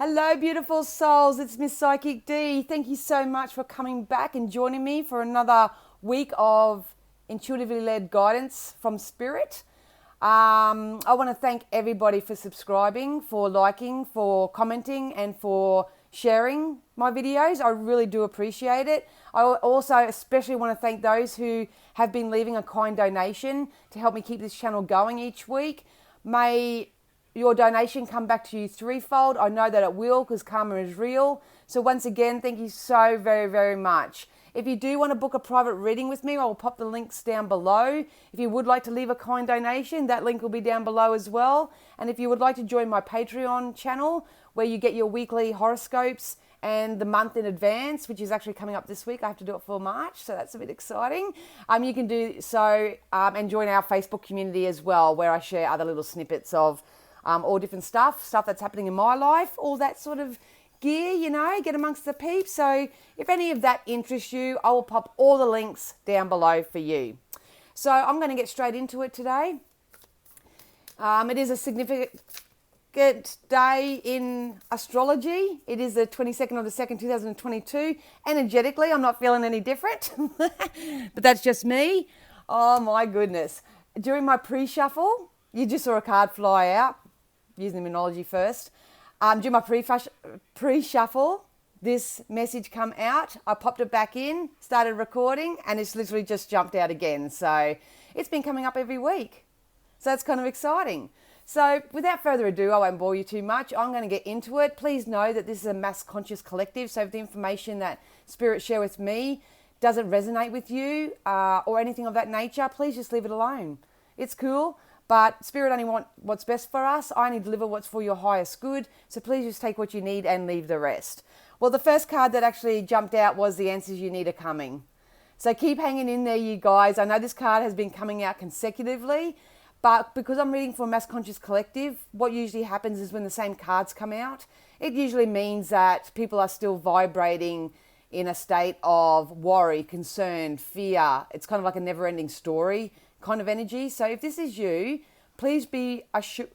Hello, beautiful souls. It's Miss Psychic D. Thank you so much for coming back and joining me for another week of intuitively led guidance from Spirit. I want to thank everybody for subscribing, for liking, for commenting, and for sharing my videos. I really do appreciate it. I also especially want to thank those who have been leaving a kind donation to help me keep this channel going each week. May your donation come back to you threefold. I know that it will because karma is real. So once again, thank you so very, very much. If you do want to book a private reading with me, I will pop the links down below. If you would like to leave a kind donation, that link will be down below as well. And if you would like to join my Patreon channel, where you get your weekly horoscopes and the month in advance, which is actually coming up this week. I have to do it for March, so that's a bit exciting. You can do so and join our Facebook community as well, where I share other little snippets of all different stuff that's happening in my life, all that sort of gear, get amongst the peeps. So if any of that interests you, I will pop all the links down below for you. So I'm going to get straight into it today. It is a significant day in astrology. It is the 22nd of the 2nd, 2022. Energetically, I'm not feeling any different, but that's just me. Oh my goodness. During my pre-shuffle, you just saw a card fly out, using the Monology first. During my pre-shuffle, this message come out. I popped it back in, started recording, and it's literally just jumped out again. So it's been coming up every week. So that's kind of exciting. So without further ado, I won't bore you too much. I'm going to get into it. Please know that this is a mass conscious collective. So if the information that Spirit share with me doesn't resonate with you or anything of that nature, please just leave it alone. It's cool. But Spirit only wants what's best for us. I only deliver what's for your highest good. So please just take what you need and leave the rest. Well, the first card that actually jumped out was the answers you need are coming. So keep hanging in there, you guys. I know this card has been coming out consecutively, but because I'm reading for a Mass Conscious Collective, what usually happens is when the same cards come out, it usually means that people are still vibrating in a state of worry, concern, fear. It's kind of like a never-ending story kind of energy. So if this is you, please be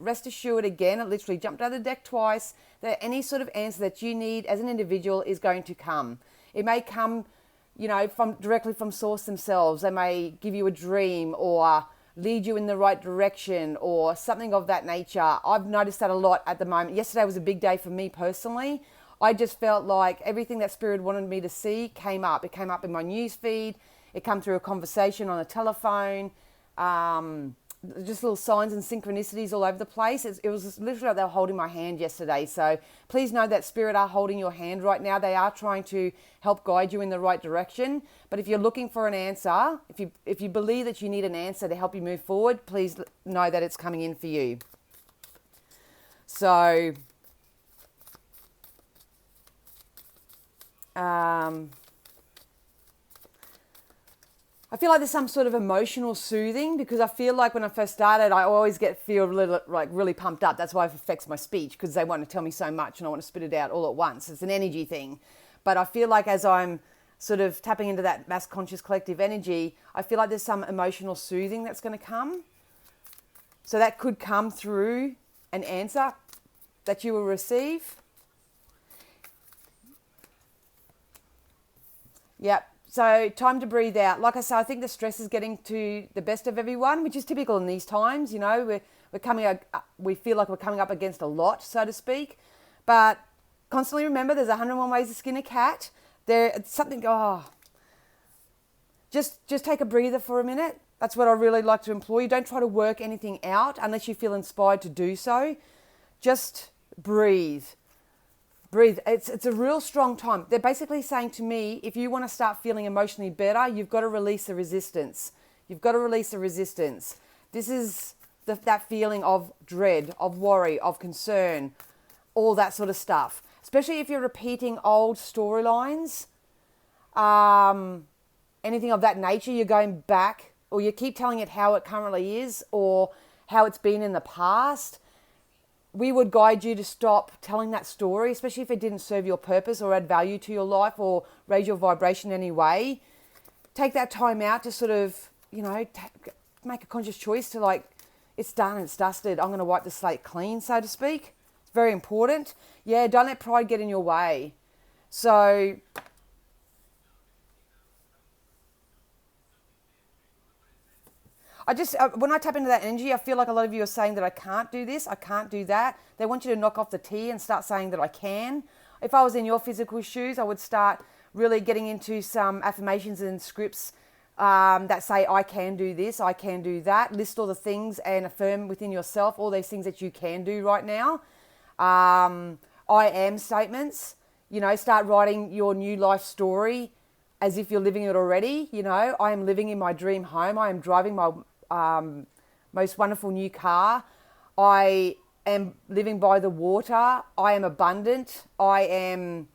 rest assured again, it literally jumped out of the deck twice, that any sort of answer that you need as an individual is going to come. It may come, directly from source themselves. They may give you a dream or lead you in the right direction or something of that nature. I've noticed that a lot at the moment. Yesterday was a big day for me personally. I just felt like everything that Spirit wanted me to see came up. It came up in my news feed. It came through a conversation on a telephone. Just little signs and synchronicities all over the place. It was literally like they were holding my hand yesterday. So please know that Spirit are holding your hand right now. They are trying to help guide you in the right direction. But if you're looking for an answer, if you believe that you need an answer to help you move forward, please know that it's coming in for you. So I feel like there's some sort of emotional soothing, because I feel like when I first started, I always feel really pumped up. That's why it affects my speech, because they want to tell me so much and I want to spit it out all at once. It's an energy thing. But I feel like as I'm sort of tapping into that mass conscious collective energy, I feel like there's some emotional soothing that's going to come. So that could come through an answer that you will receive. Yep. So time to breathe out. Like I said, I think the stress is getting to the best of everyone, which is typical in these times. We're we feel like we're coming up against a lot, so to speak. But constantly remember, there's 101 ways to skin a cat. Just take a breather for a minute. That's what I really like to implore you. Don't try to work anything out unless you feel inspired to do so. Just breathe. Breathe. It's a real strong time. They're basically saying to me, if you want to start feeling emotionally better, you've got to release the resistance. You've got to release the resistance. This is that feeling of dread, of worry, of concern, all that sort of stuff. Especially if you're repeating old storylines, anything of that nature, you're going back, or you keep telling it how it currently is or how it's been in the past. We would guide you to stop telling that story, especially if it didn't serve your purpose or add value to your life or raise your vibration in any way. Take that time out to sort of, make a conscious choice to it's done, it's dusted. I'm going to wipe the slate clean, so to speak. It's very important. Yeah, don't let pride get in your way. So when I tap into that energy, I feel like a lot of you are saying that I can't do this, I can't do that. They want you to knock off the T and start saying that I can. If I was in your physical shoes, I would start really getting into some affirmations and scripts that say, I can do this, I can do that. List all the things and affirm within yourself all these things that you can do right now. I am statements. Start writing your new life story as if you're living it already. I am living in my dream home. I am driving my most wonderful new car. I am living by the water. I am abundant. I am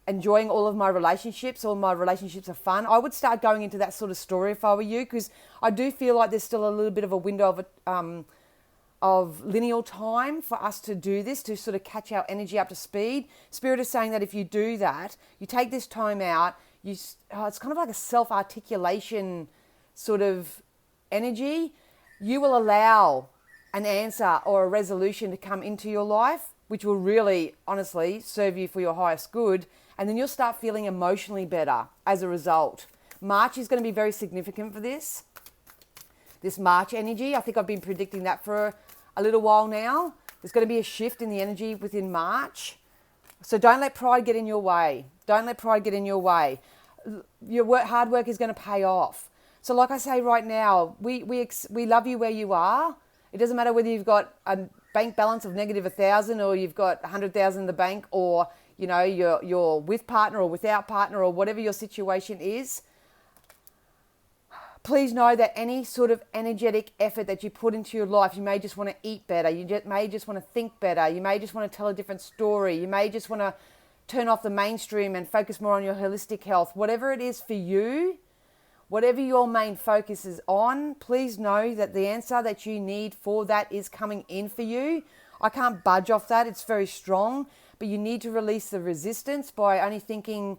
enjoying all of my relationships. All my relationships are fun. I would start going into that sort of story if I were you, because I do feel like there's still a little bit of a window of lineal time for us to do this, to sort of catch our energy up to speed. Spirit is saying that if you do that, you take this time out, it's kind of like a self-articulation sort of energy. You will allow an answer or a resolution to come into your life, which will really, honestly, serve you for your highest good. And then you'll start feeling emotionally better as a result. March is going to be very significant for this March energy. I think I've been predicting that for a little while now. There's going to be a shift in the energy within March. So don't let pride get in your way. Don't let pride get in your way. Your hard work is going to pay off. So like I say right now, we love you where you are. It doesn't matter whether you've got a bank balance of negative 1,000 or you've got 100,000 in the bank, or you're with partner or without partner, or whatever your situation is. Please know that any sort of energetic effort that you put into your life, you may just want to eat better, may just want to think better, you may just want to tell a different story, you may just want to turn off the mainstream and focus more on your holistic health. Whatever it is for you, whatever your main focus is on, please know that the answer that you need for that is coming in for you. I can't budge off that. It's very strong, but you need to release the resistance by only thinking,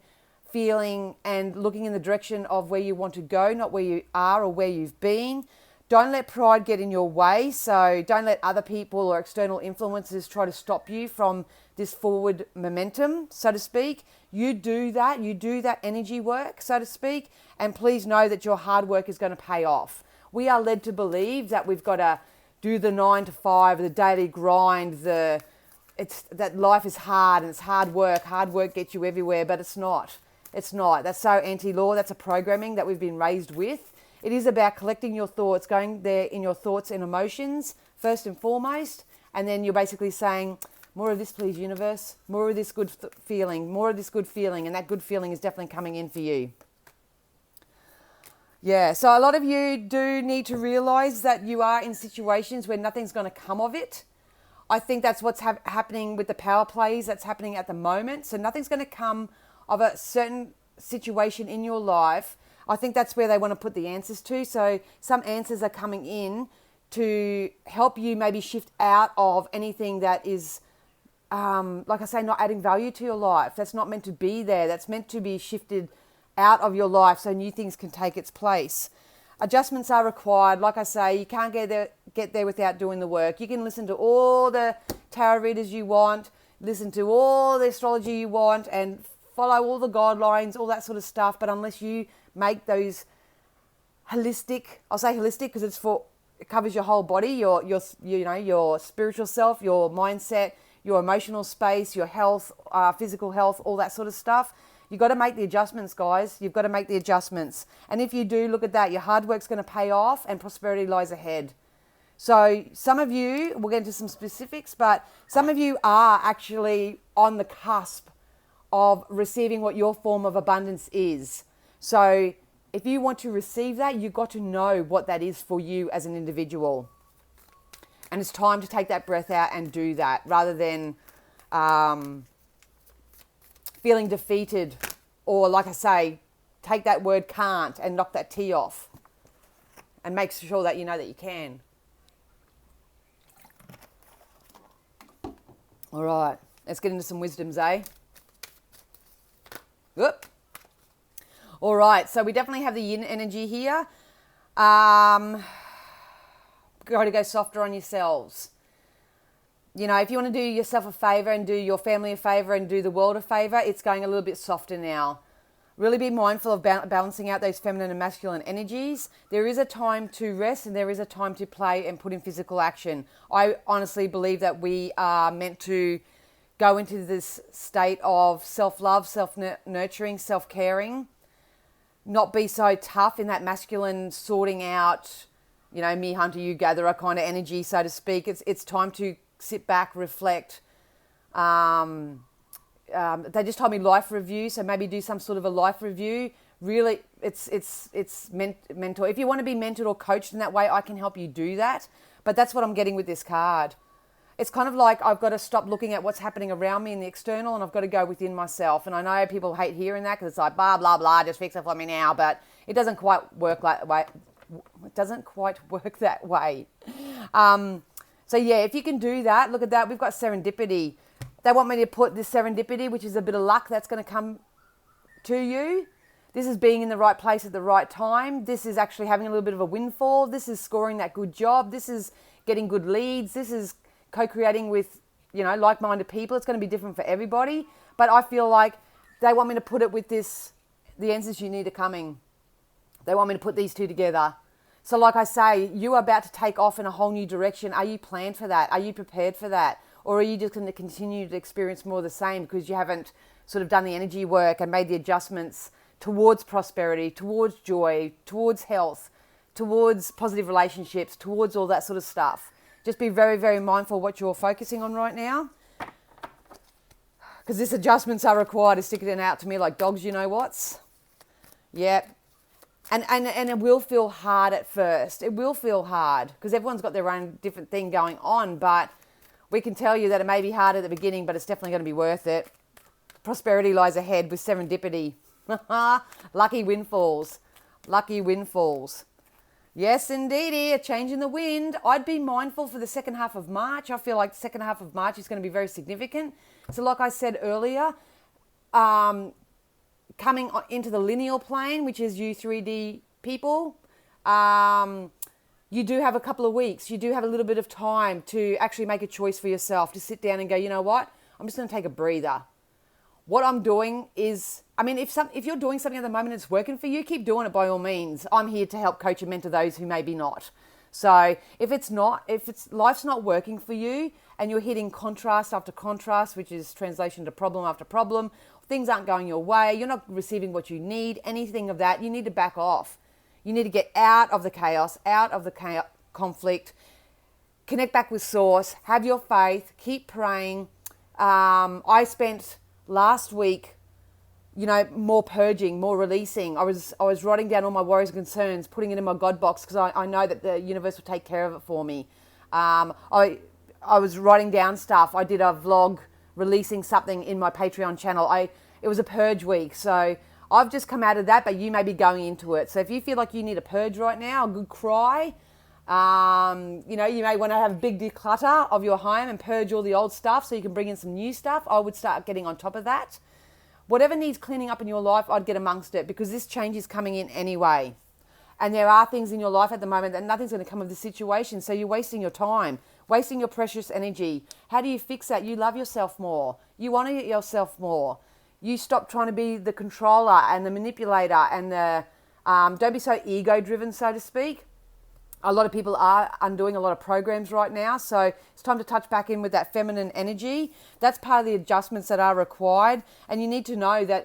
feeling, and looking in the direction of where you want to go, not where you are or where you've been. Don't let pride get in your way. So don't let other people or external influences try to stop you from this forward momentum, so to speak. You do that energy work, so to speak, and please know that your hard work is going to pay off. We are led to believe that we've got to do the 9 to 5, the daily grind, that life is hard and it's hard work gets you everywhere, but it's not. It's not. That's so anti-law. That's a programming that we've been raised with. It is about collecting your thoughts, going there in your thoughts and emotions, first and foremost, and then you're basically saying, more of this, please, universe. More of this good feeling. More of this good feeling. And that good feeling is definitely coming in for you. Yeah, so a lot of you do need to realize that you are in situations where nothing's going to come of it. I think that's what's happening with the power plays that's happening at the moment. So nothing's going to come of a certain situation in your life. I think that's where they want to put the answers to. So some answers are coming in to help you maybe shift out of anything that is, like I say, not adding value to your life. That's not meant to be there. That's meant to be shifted out of your life so new things can take its place. Adjustments are required. Like I say, you can't get there without doing the work. You can listen to all the tarot readers you want, listen to all the astrology you want, and follow all the guidelines, all that sort of stuff. But unless you make those holistic, I'll say holistic because it covers your whole body, your spiritual self, your mindset, your emotional space, your health, physical health, all that sort of stuff. You've got to make the adjustments, guys. You've got to make the adjustments. And if you do, look at that. Your hard work's going to pay off and prosperity lies ahead. So some of you, we'll get into some specifics, but some of you are actually on the cusp of receiving what your form of abundance is. So if you want to receive that, you've got to know what that is for you as an individual. And it's time to take that breath out and do that rather than feeling defeated, or like I say, take that word can't and knock that T off and make sure that you know that you can. All right, let's get into some wisdoms, eh? Whoop. All right, so we definitely have the yin energy here. Got to go softer on yourselves. you know, if you want to do yourself a favor and do your family a favor and do the world a favor, it's going a little bit softer now. Really be mindful of balancing out those feminine and masculine energies. There is a time to rest and there is a time to play and put in physical action. I honestly believe that we are meant to go into this state of self-love, self-nurturing, self-caring, not be so tough in that masculine sorting out, you know, me hunter, you gatherer kind of energy, so to speak. It's time to sit back, reflect. They just told me life review, so maybe do some sort of a life review. Really, it's mentor. If you want to be mentored or coached in that way, I can help you do that. But that's what I'm getting with this card. It's kind of like I've got to stop looking at what's happening around me in the external and I've got to go within myself. And I know people hate hearing that because it's like, blah, blah, blah, just fix it for me now. But it doesn't quite work that way. It doesn't quite work that way. So yeah, if you can do that, look at that. We've got serendipity. They want me to put this serendipity, which is a bit of luck that's going to come to you. This is being in the right place at the right time. This is actually having a little bit of a windfall. This is scoring that good job. This is getting good leads. This is co-creating with, you know, like-minded people. It's going to be different for everybody. But I feel like they want me to put it with this, the answers you need are coming. They want me to put these two together. So like I say, you are about to take off in a whole new direction. Are you planned for that? Are you prepared for that? Or are you just going to continue to experience more of the same because you haven't sort of done the energy work and made the adjustments towards prosperity, towards joy, towards health, towards positive relationships, towards all that sort of stuff? Just be very, very mindful what you're focusing on right now. Because these adjustments are required to stick it out to me like dogs, you know what's. Yeah. And it will feel hard at first. It will feel hard because everyone's got their own different thing going on. But we can tell you that it may be hard at the beginning, but it's definitely going to be worth it. Prosperity lies ahead with serendipity. Lucky windfalls. Lucky windfalls. Yes, indeedy, a change in the wind. I'd be mindful for the second half of March. I feel like the second half of March is going to be very significant. So like I said earlier, coming into the lineal plane, which is you 3D people, you do have a couple of weeks. You do have a little bit of time to actually make a choice for yourself, to sit down and go, you know what? I'm just going to take a breather. What I'm doing is, I mean, if you're doing something at the moment that's working for you, keep doing it by all means. I'm here to help coach and mentor those who maybe not. So if life's not working for you and you're hitting contrast after contrast, which is translation to problem after problem, things aren't going your way, you're not receiving what you need, anything of that, you need to back off. You need to get out of the chaos, out of the conflict, connect back with source, have your faith, keep praying. I spent last week, you know, more purging, more releasing. I was writing down all my worries and concerns, putting it in my God box because I know that the universe will take care of it for me. I was writing down stuff. I did a vlog releasing something in my Patreon channel. It was a purge week, so I've just come out of that, but you may be going into it. So if you feel like you need a purge right now, a good cry, you know, you may want to have a big declutter of your home and purge all the old stuff so you can bring in some new stuff. I would start getting on top of that. Whatever needs cleaning up in your life, I'd get amongst it because this change is coming in anyway. And there are things in your life at the moment that nothing's going to come of the situation. So you're wasting your time, wasting your precious energy. How do you fix that? You love yourself more. You honor yourself more. You stop trying to be the controller and the manipulator and the don't be so ego-driven, so to speak. A lot of people are undoing a lot of programs right now, so it's time to touch back in with that feminine energy. That's part of the adjustments that are required, and you need to know that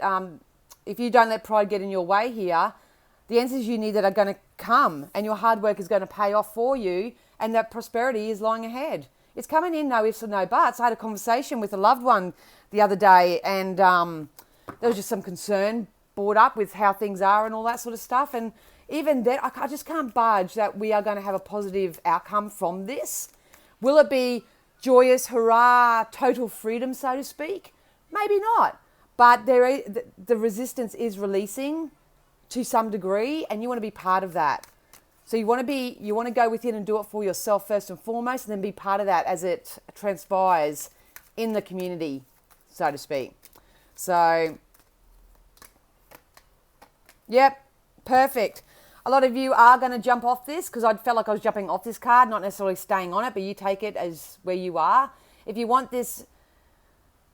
if you don't let pride get in your way here, the answers you need that are going to come, and your hard work is going to pay off for you, and that prosperity is lying ahead. It's coming in, no ifs or no buts. I had a conversation with a loved one the other day, and there was just some concern brought up with how things are and all that sort of stuff, and even then, I just can't budge that we are going to have a positive outcome from this. Will it be joyous, hurrah, total freedom, so to speak? Maybe not. But the resistance is releasing to some degree, and you want to be part of that. So you want to go within and do it for yourself first and foremost, and then be part of that as it transpires in the community, so to speak. So, yep, perfect. A lot of you are going to jump off this because I felt like I was jumping off this card, not necessarily staying on it, but you take it as where you are. If you want this,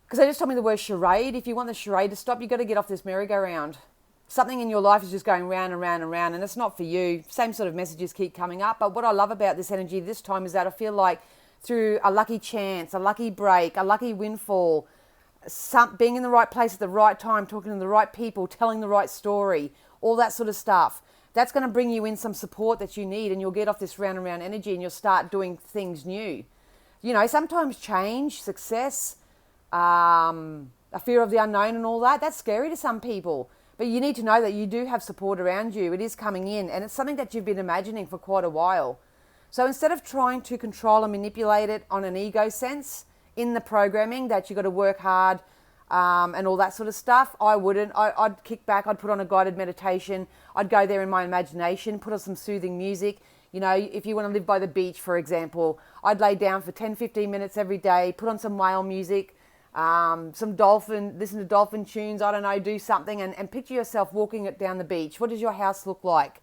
because they just told me the word charade, if you want the charade to stop, you've got to get off this merry-go-round. Something in your life is just going round and round and round, and it's not for you. Same sort of messages keep coming up. But what I love about this energy this time is that I feel like through a lucky chance, a lucky break, a lucky windfall, being in the right place at the right time, talking to the right people, telling the right story, all that sort of stuff, that's going to bring you in some support that you need, and you'll get off this round and round energy and you'll start doing things new. You know, sometimes change, success, a fear of the unknown and all that, that's scary to some people. But you need to know that you do have support around you. It is coming in, and it's something that you've been imagining for quite a while. So instead of trying to control and manipulate it on an ego sense in the programming that you've got to work hard and all that sort of stuff, I wouldn't. I'd kick back. I'd put on a guided meditation. I'd go there in my imagination, put on some soothing music. You know, if you want to live by the beach, for example, I'd lay down for 10, 15 minutes every day, put on some whale music, listen to dolphin tunes, I don't know, do something and picture yourself walking it down the beach. What does your house look like?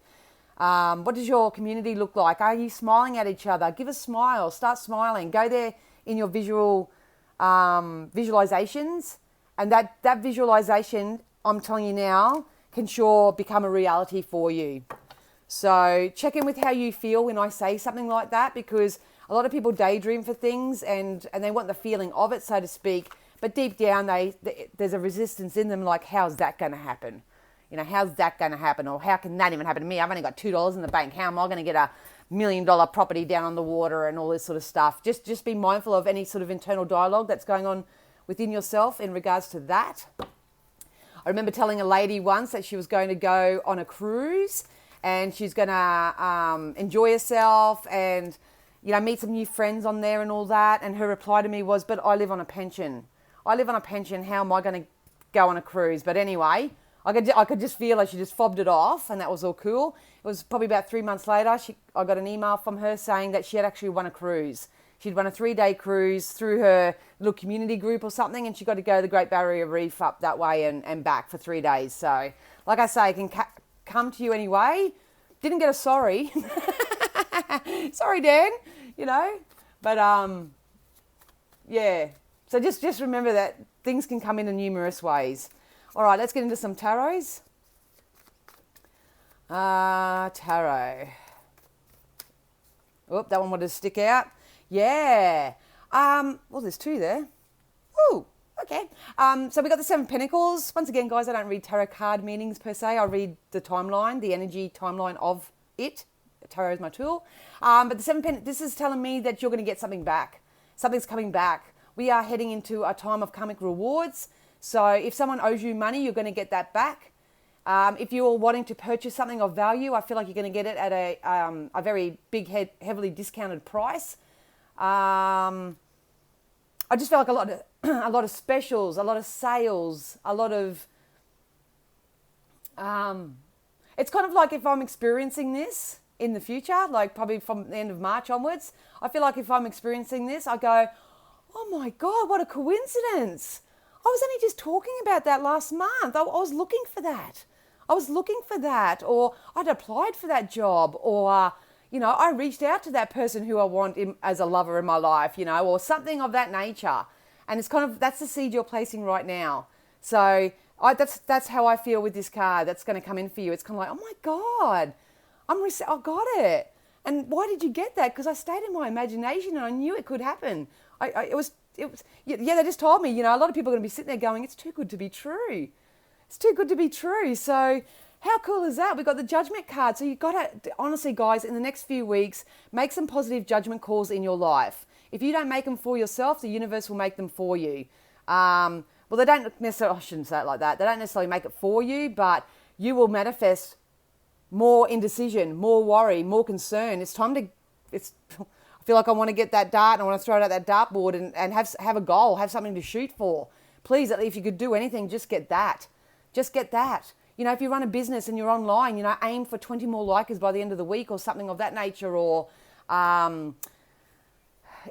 What does your community look like? Are you smiling at each other? Give a smile, start smiling. Go there in your visualizations, and that visualization, I'm telling you now, can sure become a reality for you. So check in with how you feel when I say something like that, because a lot of people daydream for things and they want the feeling of it, so to speak. But deep down, there's a resistance in them, like, how's that going to happen? You know, how's that going to happen? Or how can that even happen to me? I've only got $2 in the bank. How am I going to get a $1 million property down on the water and all this sort of stuff? Just be mindful of any sort of internal dialogue that's going on within yourself in regards to that. I remember telling a lady once that she was going to go on a cruise and she's going to enjoy herself and, you know, meet some new friends on there and all that. And her reply to me was, but I live on a pension. I live on a pension. How am I going to go on a cruise? But anyway, I could just feel like she just fobbed it off, and that was all cool. It was probably about 3 months later, I got an email from her saying that she had actually won a cruise. She'd won a 3-day cruise through her little community group or something, and she got to go to the Great Barrier Reef up that way and back for 3 days. So, like I say, it can come to you anyway. Didn't get a sorry. Sorry, Dan, you know. But, yeah. So just remember that things can come in numerous ways. All right, let's get into some tarots. Tarot. Oop, that one wanted to stick out. Yeah. Well, there's 2 there. Ooh, okay. So we got the 7 Pentacles. Once again, guys, I don't read tarot card meanings per se. I read the timeline, the energy timeline of it. Tarot is my tool. But the 7 Pentacles, this is telling me that you're going to get something back. Something's coming back. We are heading into a time of karmic rewards. So if someone owes you money, you're going to get that back. If you're wanting to purchase something of value, I feel like you're going to get it at a very big, heavily discounted price. I just feel like a lot of specials, a lot of sales, a lot of. It's kind of like if I'm experiencing this in the future, like probably from the end of March onwards, I feel like if I'm experiencing this, I go, oh my God, what a coincidence. I was only just talking about that last month. I was looking for that. Or I'd applied for that job, or, you know, I reached out to that person who I want as a lover in my life, you know, or something of that nature. And it's kind of, that's the seed you're placing right now. So that's how I feel with this card that's going to come in for you. It's kind of like, oh my God, I got it. And why did you get that? Because I stayed in my imagination and I knew it could happen. Yeah, they just told me, you know, a lot of people are going to be sitting there going, it's too good to be true. It's too good to be true. So how cool is that? We've got the Judgment card. So you've got to, honestly, guys, in the next few weeks, make some positive judgment calls in your life. If you don't make them for yourself, the universe will make them for you. Well, they don't necessarily, I shouldn't say it like that. They don't necessarily make it for you, but you will manifest more indecision, more worry, more concern. It's time to, I feel like I want to get that dart and I want to throw it at that dartboard and have a goal, have something to shoot for. Please, if you could do anything, just get that. Just get that. You know, if you run a business and you're online, you know, aim for 20 more likers by the end of the week or something of that nature. Or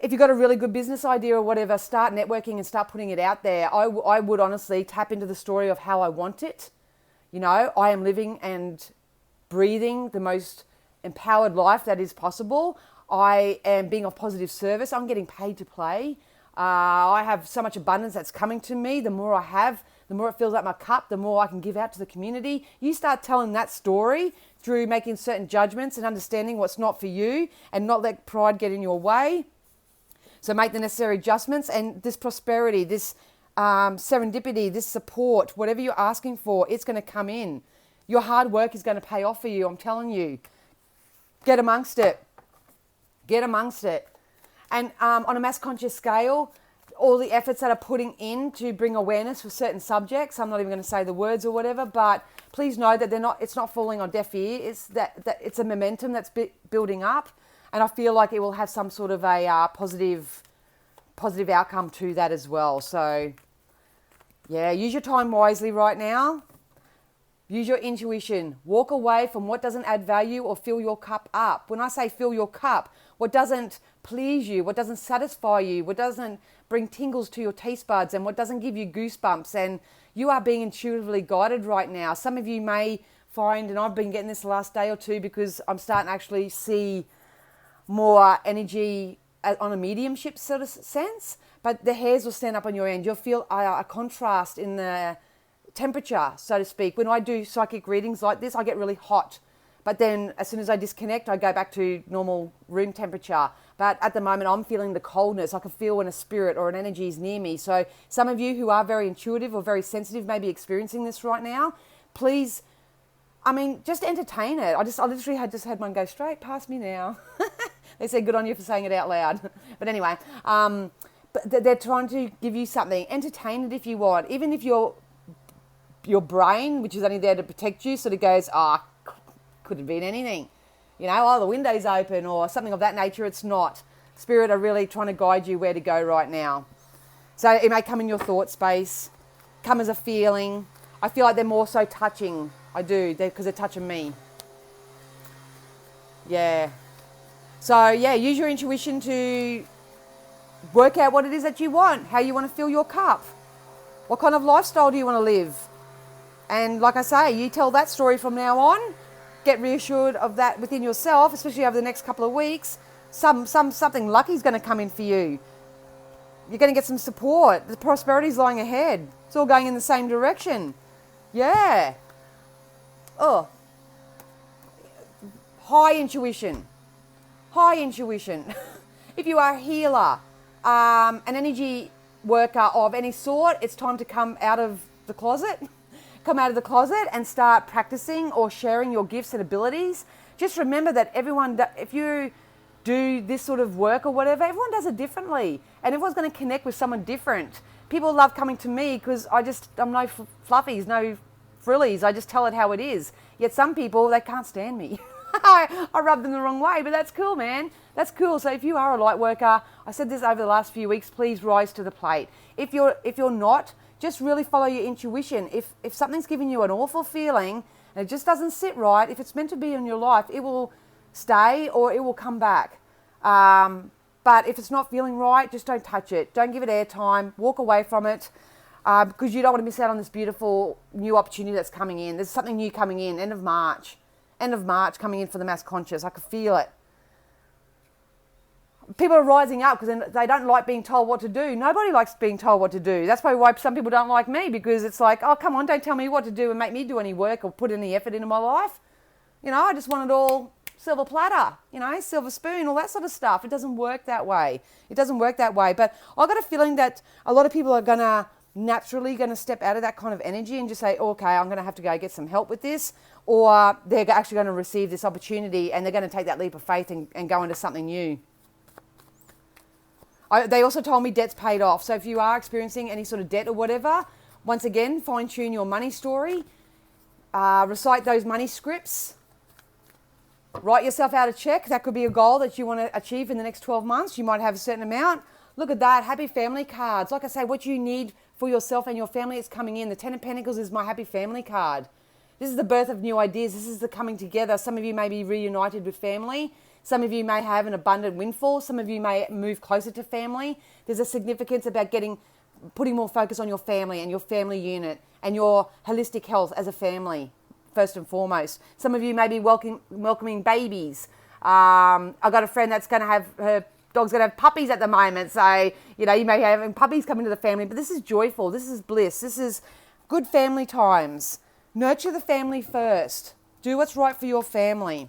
if you've got a really good business idea or whatever, start networking and start putting it out there. I would honestly tap into the story of how I want it. You know, I am living and breathing the most empowered life that is possible. I am being of positive service. I'm getting paid to play. I have so much abundance that's coming to me. The more I have, the more it fills up my cup, the more I can give out to the community. You start telling that story through making certain judgments and understanding what's not for you and not let pride get in your way. So make the necessary adjustments, and this prosperity, this serendipity, this support, whatever you're asking for, it's going to come in. Your hard work is going to pay off for you, I'm telling you. Get amongst it. Get amongst it. And on a mass conscious scale, all the efforts that are putting in to bring awareness for certain subjects, I'm not even going to say the words or whatever, but please know that it's not falling on deaf ear. It's that it's a momentum that's building up, and I feel like it will have some sort of a positive outcome to that as well. So, yeah, use your time wisely right now. Use your intuition. Walk away from what doesn't add value or fill your cup up. When I say fill your cup, what doesn't please you, what doesn't satisfy you, what doesn't bring tingles to your taste buds, and what doesn't give you goosebumps. And you are being intuitively guided right now. Some of you may find, and I've been getting this the last day or two because I'm starting to actually see more energy on a mediumship sort of sense, but the hairs will stand up on your end. You'll feel a contrast in the temperature, so to speak. When I do psychic readings like this, I get really hot, but then as soon as I disconnect, I go back to normal room temperature. But at the moment, I'm feeling the coldness. I can feel when a spirit or an energy is near me. So some of you who are very intuitive or very sensitive may be experiencing this right now. Please, just entertain it. I literally had one go straight past me now. They said good on you for saying it out loud. But anyway, but they're trying to give you something. Entertain it if you want. Even if your brain, which is only there to protect you, sort of goes, could have been anything. The window's open or something of that nature. It's not. Spirit are really trying to guide you where to go right now. So it may come in your thought space, come as a feeling. I feel like they're more so touching. I do, because they're touching me. Yeah. So, yeah, use your intuition to work out what it is that you want, how you want to fill your cup. What kind of lifestyle do you want to live? And like I say, you tell that story from now on. Get reassured of that within yourself, especially over the next couple of weeks. Something lucky is going to come in for you. You're going to get some support. The prosperity is lying ahead. It's all going in the same direction. Yeah. Oh. High intuition. High intuition. If you are a healer, an energy worker of any sort, it's time to come out of the closet. Come out of the closet and start practicing or sharing your gifts and abilities. Just remember that if you do this sort of work or whatever, everyone does it differently. And everyone's going to connect with someone different. People love coming to me because I'm no fluffies, no frillies. I just tell it how it is. Yet some people, they can't stand me. I rub them the wrong way, but that's cool, man. That's cool. So if you are a light worker, I said this over the last few weeks, please rise to the plate. If you're not, just really follow your intuition. If something's giving you an awful feeling and it just doesn't sit right, if it's meant to be in your life, it will stay or it will come back. But if it's not feeling right, just don't touch it. Don't give it airtime. Walk away from it because you don't want to miss out on this beautiful new opportunity that's coming in. There's something new coming in, end of March coming in for the mass conscious. I could feel it. People are rising up because they don't like being told what to do. Nobody likes being told what to do. That's probably why some people don't like me, because it's like, oh, come on, don't tell me what to do and make me do any work or put any effort into my life. I just want it all silver platter, silver spoon, all that sort of stuff. It doesn't work that way. But I've got a feeling that a lot of people are naturally going to step out of that kind of energy and just say, okay, I'm going to have to go get some help with this, or they're actually going to receive this opportunity and they're going to take that leap of faith and go into something new. They also told me debt's paid off. So if you are experiencing any sort of debt or whatever, once again, fine-tune your money story. Recite those money scripts. Write yourself out a check. That could be a goal that you want to achieve in the next 12 months. You might have a certain amount. Look at that. Happy family cards. Like I say, what you need for yourself and your family is coming in. The Ten of Pentacles is my happy family card. This is the birth of new ideas. This is the coming together. Some of you may be reunited with family. Some of you may have an abundant windfall. Some of you may move closer to family. There's a significance about putting more focus on your family and your family unit and your holistic health as a family, first and foremost. Some of you may be welcoming babies. I've got a friend that's going to have her dog's going to have puppies at the moment. So, you know, you may have having puppies come into the family, but this is joyful. This is bliss. This is good family times. Nurture the family first. Do what's right for your family.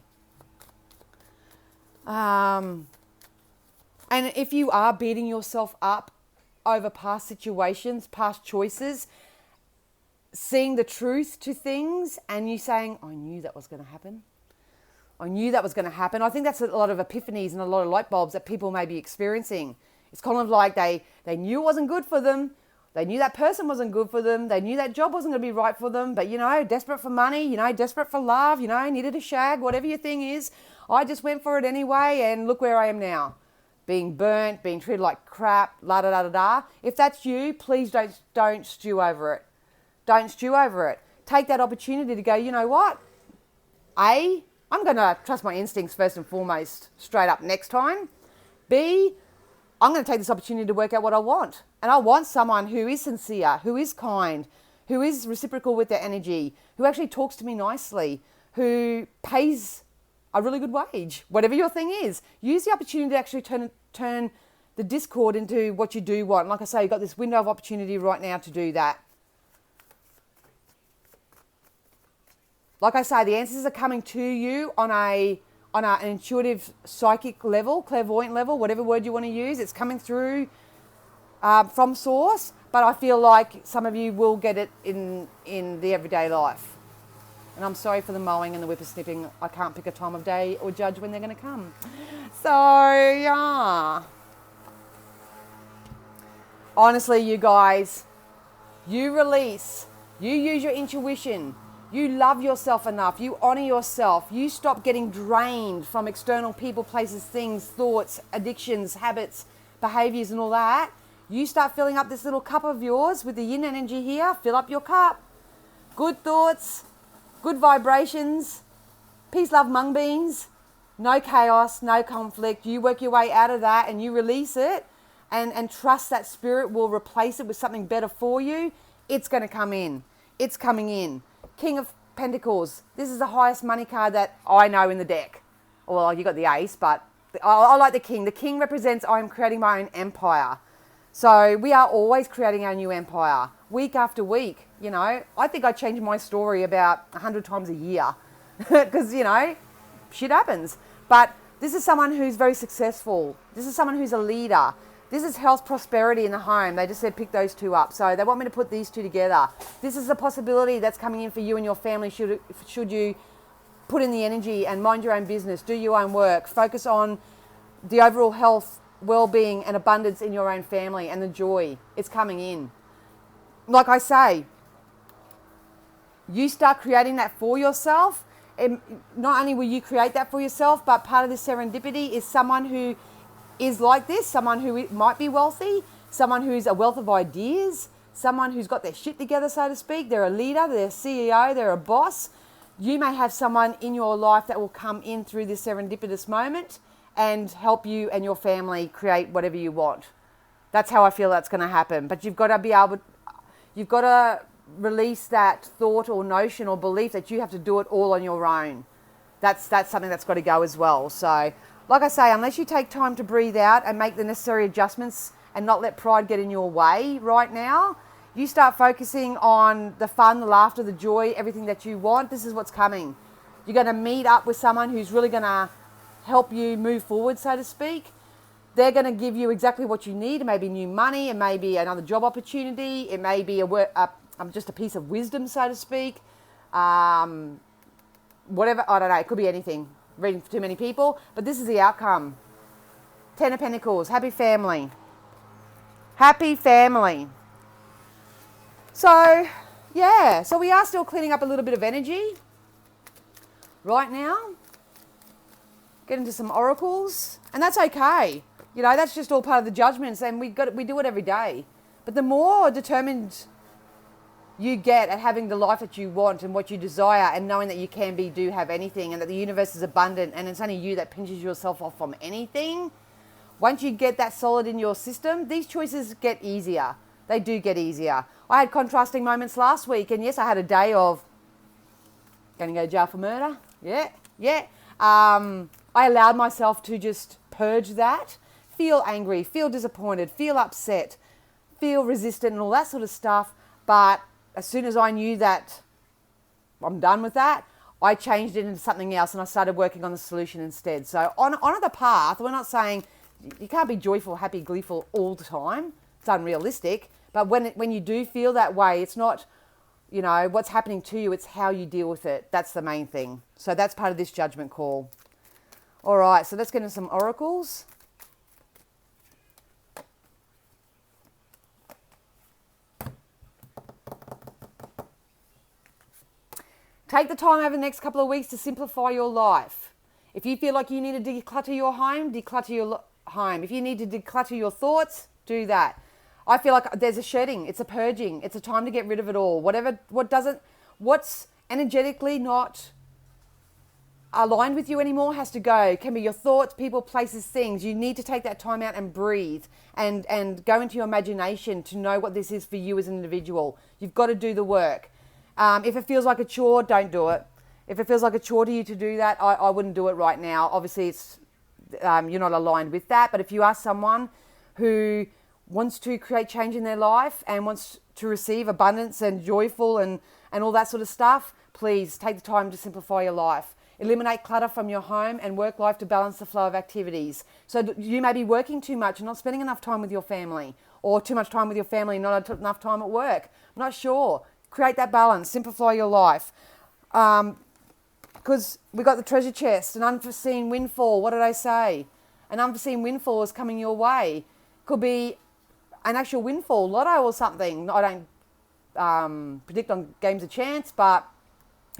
And if you are beating yourself up over past situations, past choices, seeing the truth to things and you saying, I knew that was going to happen. I knew that was going to happen. I think that's a lot of epiphanies and a lot of light bulbs that people may be experiencing. It's kind of like they knew it wasn't good for them. They knew that person wasn't good for them. They knew that job wasn't going to be right for them. But, you know, desperate for money, you know, desperate for love, you know, needed a shag, whatever your thing is. I just went for it anyway and look where I am now. Being burnt, being treated like crap, la-da-da-da-da. If that's you, please don't stew over it. Don't stew over it. Take that opportunity to go, you know what? A, I'm going to trust my instincts first and foremost straight up next time. B, I'm going to take this opportunity to work out what I want. And I want someone who is sincere, who is kind, who is reciprocal with their energy, who actually talks to me nicely, who pays a really good wage. Whatever your thing is, use the opportunity to actually turn the discord into what you do want. Like I say, you've got this window of opportunity right now to do that. Like I say, the answers are coming to you on an intuitive psychic level, clairvoyant level, whatever word you want to use. It's coming through from source, but I feel like some of you will get it in the everyday life. And I'm sorry for the mowing and the whippersnipping. I can't pick a time of day or judge when they're going to come. So, yeah. Honestly, you guys, you release, you use your intuition, you love yourself enough, you honor yourself, you stop getting drained from external people, places, things, thoughts, addictions, habits, behaviors and all that. You start filling up this little cup of yours with the yin energy here. Fill up your cup. Good thoughts, good vibrations, peace, love, mung beans, no chaos, no conflict. You work your way out of that and you release it and trust that spirit will replace it with something better for you. It's going to come in. It's coming in. King of Pentacles. This is the highest money card that I know in the deck. Well, you got the ace, but I like the king. The king represents I am creating my own empire. So we are always creating our new empire, week after week. You know, I think I change my story about 100 times a year because, you know, shit happens. But this is someone who's very successful. This is someone who's a leader. This is health, prosperity in the home. They just said pick those two up. So they want me to put these two together. This is a possibility that's coming in for you and your family should you put in the energy and mind your own business, do your own work, focus on the overall health, well-being and abundance in your own family and the joy. It's coming in. Like I say, you start creating that for yourself. And not only will you create that for yourself, but part of this serendipity is someone who is like this, someone who might be wealthy, someone who's a wealth of ideas, someone who's got their shit together, so to speak. They're a leader, they're a CEO, they're a boss. You may have someone in your life that will come in through this serendipitous moment and help you and your family create whatever you want. That's how I feel that's going to happen. But you've got to release that thought or notion or belief that you have to do it all on your own. That's something that's got to go as well. So, like I say, unless you take time to breathe out and make the necessary adjustments and not let pride get in your way right now, you start focusing on the fun, the laughter, the joy, everything that you want. This is what's coming. You're going to meet up with someone who's really going to help you move forward, so to speak. They're going to give you exactly what you need. It may be new money. It may be another job opportunity. It may be just a piece of wisdom, so to speak. Whatever, I don't know. It could be anything. Reading for too many people. But this is the outcome. Ten of Pentacles. Happy family. Happy family. So, yeah. So we are still cleaning up a little bit of energy right now. Get into some oracles. And that's okay. You know, that's just all part of the judgments. And we do it every day. But the more determined you get at having the life that you want and what you desire and knowing that you do have anything and that the universe is abundant and it's only you that pinches yourself off from anything. Once you get that solid in your system, these choices get easier. They do get easier. I had contrasting moments last week and yes, I had a day of going to go to jail for murder. Yeah. I allowed myself to just purge that, feel angry, feel disappointed, feel upset, feel resistant and all that sort of stuff. But as soon as I knew that I'm done with that, I changed it into something else and I started working on the solution instead. So on the path, we're not saying you can't be joyful, happy, gleeful all the time. It's unrealistic. But when you do feel that way, it's not, what's happening to you, it's how you deal with it. That's the main thing. So that's part of this judgment call. All right, so let's get into some oracles. Take the time over the next couple of weeks to simplify your life. If you feel like you need to declutter your home, declutter your home. If you need to declutter your thoughts, do that. I feel like there's a shedding, it's a purging, it's a time to get rid of it all. What's energetically not aligned with you anymore has to go. It can be your thoughts, people, places, things. You need to take that time out and breathe and go into your imagination to know what this is for you as an individual. You've got to do the work. If it feels like a chore, don't do it. If it feels like a chore to you to do that, I wouldn't do it right now. Obviously, it's you're not aligned with that. But if you are someone who wants to create change in their life and wants to receive abundance and joyful and all that sort of stuff, please take the time to simplify your life. Eliminate clutter from your home and work life to balance the flow of activities. So you may be working too much and not spending enough time with your family, or too much time with your family and not enough time at work. I'm not sure. Create that balance. Simplify your life. Because we got the treasure chest, an unforeseen windfall. What did I say? An unforeseen windfall is coming your way. Could be an actual windfall, lotto or something. I don't predict on games of chance, but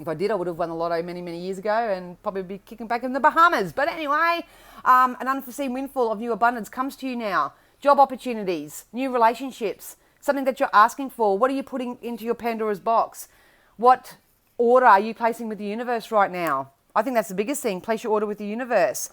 if I did, I would have won the lotto many, many years ago and probably be kicking back in the Bahamas. But anyway, an unforeseen windfall of new abundance comes to you now. Job opportunities, new relationships, something that you're asking for. What are you putting into your Pandora's box? What order are you placing with the universe right now? I think that's the biggest thing. Place your order with the universe.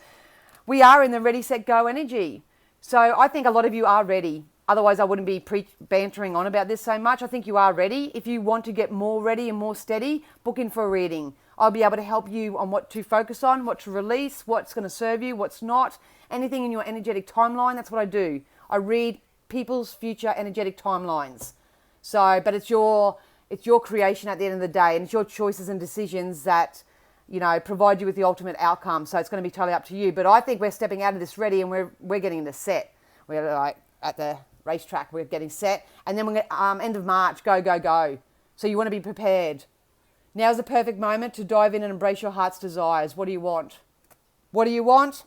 We are in the ready, set, go energy. So I think a lot of you are ready. Otherwise, I wouldn't be bantering on about this so much. I think you are ready. If you want to get more ready and more steady, book in for a reading. I'll be able to help you on what to focus on, what to release, what's going to serve you, what's not. Anything in your energetic timeline, that's what I do. I read people's future energetic timelines. So, but it's your creation at the end of the day, and it's your choices and decisions that, provide you with the ultimate outcome. So it's going to be totally up to you. But I think we're stepping out of this ready, and we're getting into set. We're like at the racetrack, we're getting set, and then we're end of March, go. So you want to be prepared. Now's the perfect moment to dive in and embrace your heart's desires. What do you want? What do you want?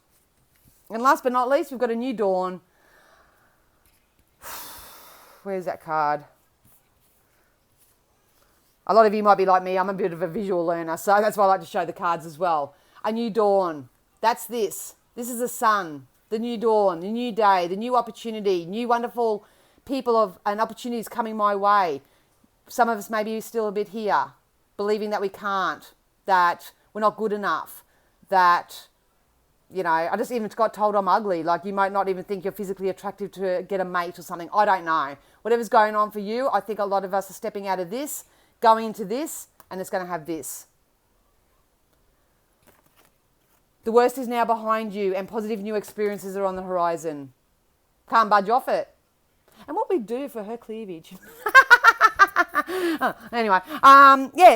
And last but not least, we've got a new dawn. Where's that card? A lot of you might be like me. I'm a bit of a visual learner, so that's why I like to show the cards as well. A new dawn. That's this. This is the sun. The new dawn, the new day, the new opportunity, new wonderful people and opportunities coming my way. Some of us maybe still a bit here, believing that we can't, that we're not good enough, that, I just even got told I'm ugly. Like, you might not even think you're physically attractive to get a mate or something. I don't know. Whatever's going on for you, I think a lot of us are stepping out of this, going into this, and it's going to have this. The worst is now behind you and positive new experiences are on the horizon. Can't budge off it. And what we do for her cleavage. Anyway,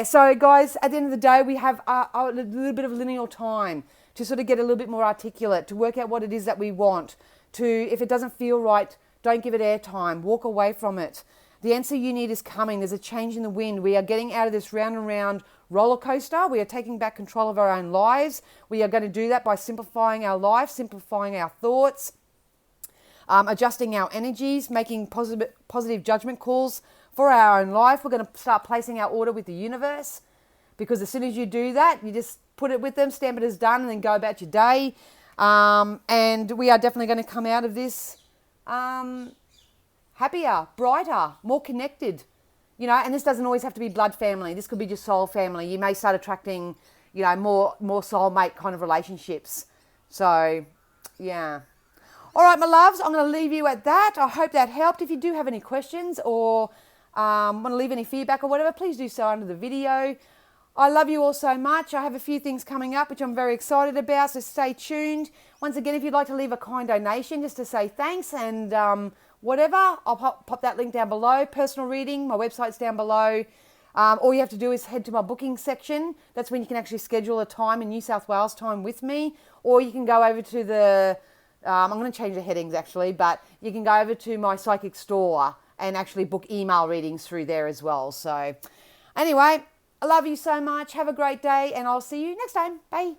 so guys, at the end of the day, we have a little bit of lineal time to sort of get a little bit more articulate, to work out what it is that we want, if it doesn't feel right, don't give it airtime, walk away from it. The answer you need is coming. There's a change in the wind. We are getting out of this round and round roller coaster. We are taking back control of our own lives. We are going to do that by simplifying our life, simplifying our thoughts, adjusting our energies, making positive judgment calls for our own life. We're going to start placing our order with the universe, because as soon as you do that, you just put it with them, stamp it as done, and then go about your day. And we are definitely going to come out of this happier, brighter, more connected, and this doesn't always have to be blood family. This could be just soul family. You may start attracting, more soulmate kind of relationships. So, yeah. All right, my loves, I'm going to leave you at that. I hope that helped. If you do have any questions or want to leave any feedback or whatever, please do so under the video. I love you all so much. I have a few things coming up which I'm very excited about, so stay tuned. Once again, if you'd like to leave a kind donation just to say thanks and whatever, I'll pop that link down below. Personal reading, my website's down below. All you have to do is head to my booking section. That's when you can actually schedule a time in New South Wales time with me. Or you can go over to the, I'm going to change the headings actually, but you can go over to my psychic store and actually book email readings through there as well. So anyway, I love you so much. Have a great day and I'll see you next time. Bye.